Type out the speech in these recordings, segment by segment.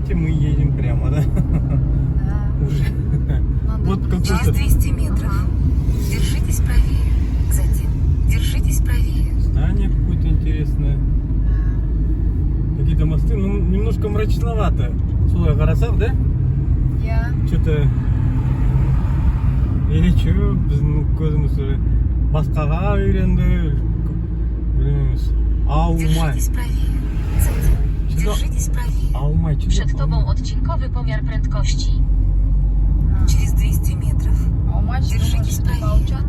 Видите, мы едем прямо, да? Да. Уже. Вот как Через 200 метров. Держитесь правее. Затем держитесь правее. здание какое-то интересное. Какие-то мосты, ну немножко мрачновато. Солай қарасақ, да? Я. Что-то ерекше біздің көзіміз уже басқаға үйренді. Білмейміз. Аумай. Держитесь правее. Затем держитесь правее. Аумай. Przed tobą odcinkowy pomiar prędkości. Через 200 метров. А у мальчика Держитесь может быть правее. Таучан?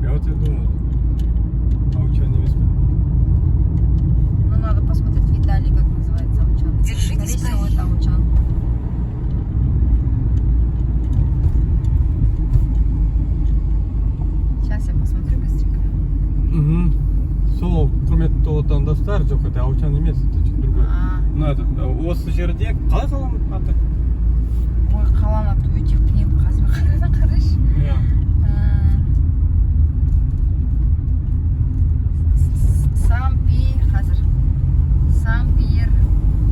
Я вот и думал. Таучан не веспе. Ну, надо посмотреть в Италии, как называется Таучан. Держитесь Скорее всего, правее. Таучан. Сейчас я посмотрю быстренько. Сол құрметті отандастар, жоқ это Таучан емес, это что-то другое. Ну это осы жерде қалай қаланың аты? Ой, қаланы аты өте қиын қазір. Қарашы. Иә. Қазір. Сампьер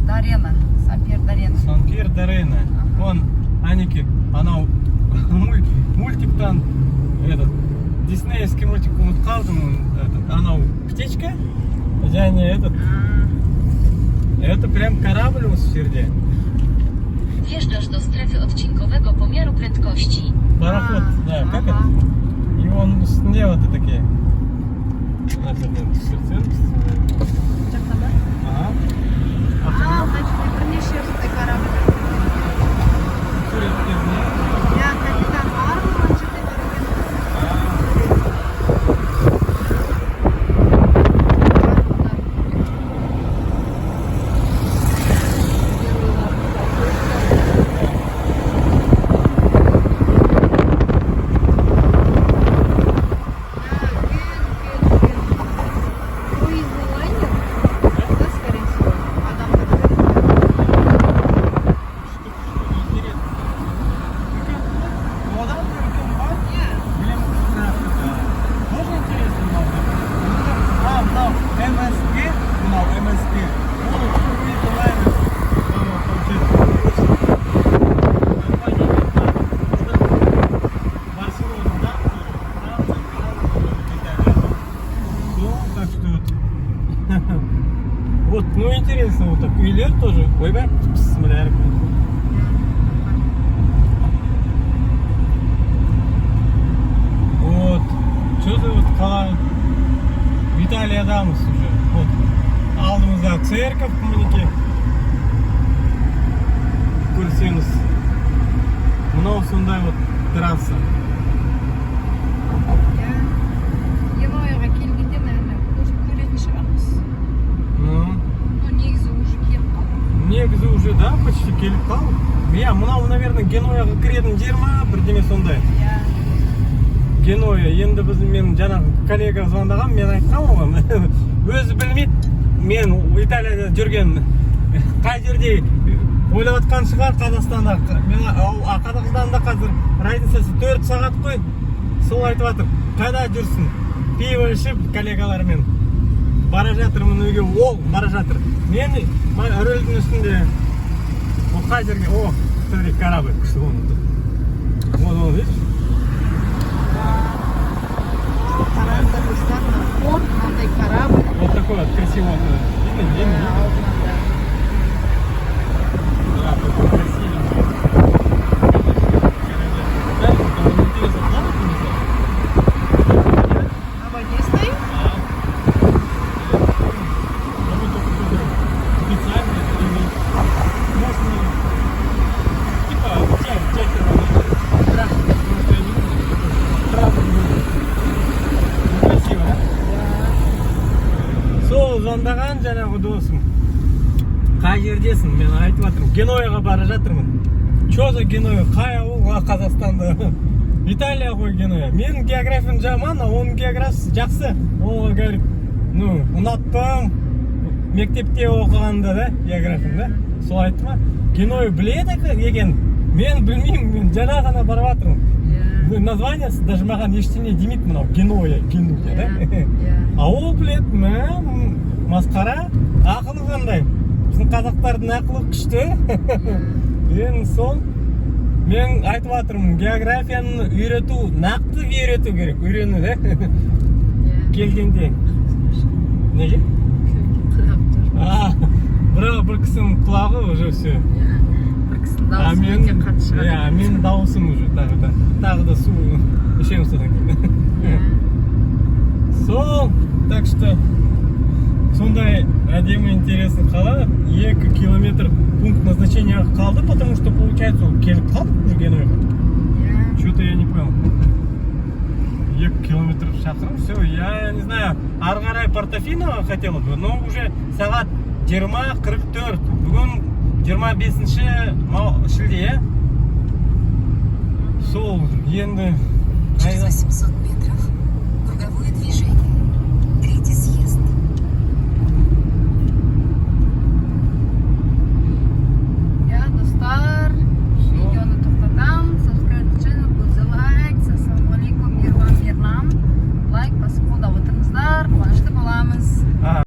Дарена. Сан-Пьер Дарена. Вон, Аники, анау мультиктан этот диснеевский мультик ұмытып қалдым. Анау птичка, және этот. Это прям корабль осы жерде. Wjeżdżasz do strefy odcinkowego pomiaru prędkości. Пароход, да, как это? И он үстінде вот такие. Ага. Значит, бірнеше осындай корабль. Суреттеріне. Я капитан Марвел, он жерде көрген. Круизный лайнер, да, скорее всего, адамдар. Вот, ну интересно, вот так. Үйлер тоже. Ойбай, смотря. Вот. Что-то вот қала Италиядамыз уже. Вот. Алдымызда церковь мінекей. Көрсеңіз. Мынау сондай вот трасса. Генуяға келгенде, наверное, көретін шығармыз. Ну, Негізі уже келіп қалды. негізі уже, да, почти келіп қалды. Иә, мынау, наверное, Генуяға кіретін жер ма, бірдеме сондай. Я. Генуя, енді мен жаңағы коллега звондаған, мен айтқам оған. Өзі білмейді, мен Италияда жүрген қай жерде ойлап отқан шығар Қазақстанда. Қазақстанда қазір разницасы 4 сағат қой. Сол айтып жатыр, қайда жүрсің? Пиво ішіп коллегалармен бара жатырмын үйге, ол бара жатыр. Мен рөлдің үстінде қай жерге, смотри, корабль күшті болмады. Вот, видишь? Порт, мынандай корабль. Вот такой вот красивый. Видно? Да, такой красивенький. Дальше там интересно плавать нельзя? На воде стоит? Специально или можно типа тягивать. Красиво, да? Сол звондаған жаңағы досым. Қай жердесің? Мен айтып жатырмын. Генуяға бара жатырмын. Чо за Генуя? Қай ауыл? Қазақстанда. Италия ғой Генуя. Менің географиям жаман, а оның географиясы жақсы. Ол говорит, ұнаттым. Мектепте оқығанда да, географиям да. Сол айтты ма? Генуя біледі екен. Мен білмеймін, мен жаңа ғана барып жатырмын. Названиясы даже маған ештеңе демейді мынау. Генуя, да? А ол біледі, масқара, ақылы қандай. біздің қазақтардың ақылы күшті. Енді сол мен айтып жатырмын, географияны үйрету, нақты үйрету керек, үйрену да. Келгенде. Неге? Бірақ бір кісінің құлағы уже все. Бір кісінің дауысы өте қатты шығады. Менің дауысым уже тағы да су ішемін содан кейін. Сол, так что сондай әдемі интересный қала. 2 километр пункт назначения қалды, потому что получается келіп қалдық уже Генуяға. Что-то я не понял. 2 километр шақырым, все, я не знаю, ары қарай Портофино хотела бы, но уже сағат 20:44, бүгін 25 шілде, сол енді Через 800